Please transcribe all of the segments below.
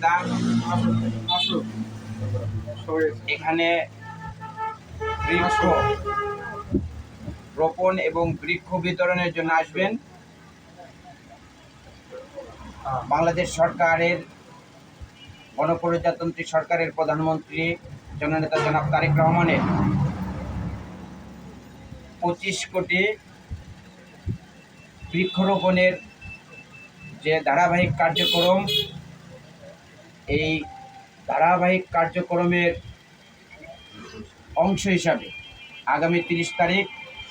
দাম। এখানে বৃক্ষ রোপণ এবং বৃক্ষ বিতরণের জন্য আসবেন। বাংলাদেশ সরকারের গণপ্রজাতন্ত্রী সরকারের প্রধানমন্ত্রী জননেতা জনাব তারেক রহমানের 25 কোটি বৃক্ষরোপণের যে ধারাবাহিক কার্যক্রম, এই ধারাবাহিক কার্যক্রমের অংশ হিসাবে আগামী 30 তারিখ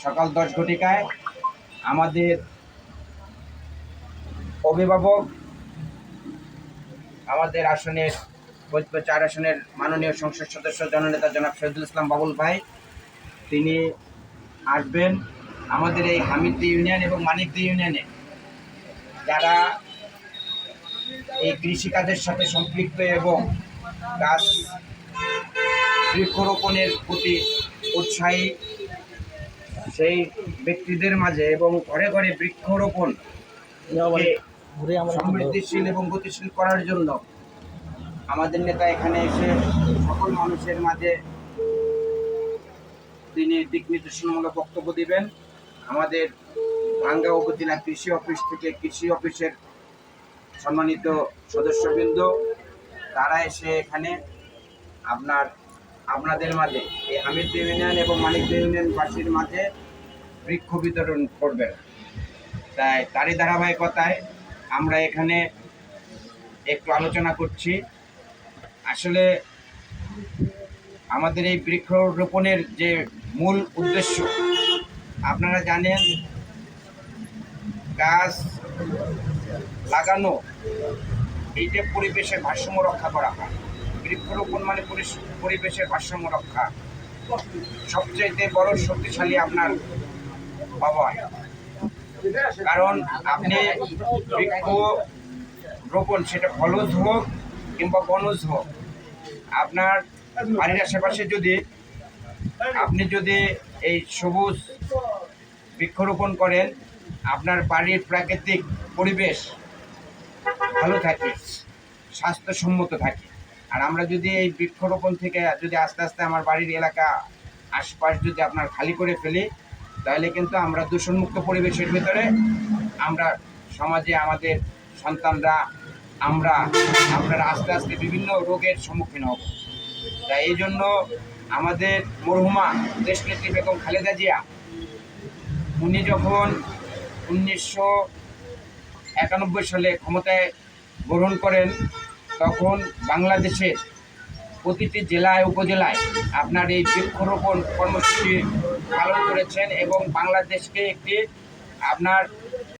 সকাল 10 ঘটিকায় আমাদের অভিভাবক, আমাদের আসনের 4 আসনের মাননীয় সংসদ সদস্য জননেতা জনাব শহীদুল ইসলাম বাবুল ভাই, তিনি আসবেন। আমাদের এই হামিদদি ইউনিয়ন এবং মানিকদি ইউনিয়নে যারা এই কৃষিকাজের সাথে সম্পৃক্ত এবং গাছ বৃক্ষরোপণের প্রতি উৎসাহী, সেই ব্যক্তিদের মাঝে এবং ঘরে ঘরে বৃক্ষরোপণ সমৃদ্ধিশীল এবং গতিশীল করার জন্য আমাদের নেতা এখানে এসে সকল মানুষের মাঝে তিনি দিক নির্দেশনামূলক বক্তব্য দিবেন। আমাদের ভাঙ্গা উপজেলা কৃষি অফিস থেকে কৃষি অফিসের সম্মানিত সদস্যবৃন্দ তারা এসে এখানে আপনাদের মাঝে এই হামিদদি ইউনিয়ন এবং মানিকদি ইউনিয়নবাসীর মাঝে বৃক্ষ বিতরণ করবেন। তারই ধারাবাহিকতায় আমরা এখানে একটু আলোচনা করছি। আসলে আমাদের এই বৃক্ষরোপণের যে মূল উদ্দেশ্য, আপনারা জানেন গাছ লাগানো এই যে পরিবেশের ভারসাম্য রক্ষা করা হয়, বৃক্ষরোপণ মানে পরিবেশের ভারসাম্য রক্ষা সবচেয়ে বড় শক্তিশালী আপনার আবহাওয়া। কারণ আপনি বৃক্ষ রোপণ সেটা ফলজ হোক কিংবা বনজ হোক, আপনার বাড়ির আশেপাশে আপনি যদি এই সবুজ বৃক্ষরোপণ করেন, আপনার বাড়ির প্রাকৃতিক পরিবেশ ভালো থাকে, স্বাস্থ্যসম্মত থাকে। আর আমরা যদি এই বৃক্ষরোপণ থেকে যদি আস্তে আস্তে আমার বাড়ির এলাকা আশপাশ যদি আপনার খালি করে ফেলি, তাহলে কিন্তু আমরা দূষণমুক্ত পরিবেশের ভিতরে আমরা সমাজে আমাদের সন্তানরা আপনারা আস্তে আস্তে বিভিন্ন রোগের সম্মুখীন হব। তাই এই জন্য আমাদের মরহুমা দেশনেত্রী বেগম খালেদা জিয়া উনি যখন 1991 সালে ক্ষমতায় গ্রহণ করেন, তখন বাংলাদেশের প্রতিটি জেলায় উপজেলায় আপনার এই বৃক্ষরোপণ কর্মসূচি পালন করেছেন এবং বাংলাদেশকে একটি আপনার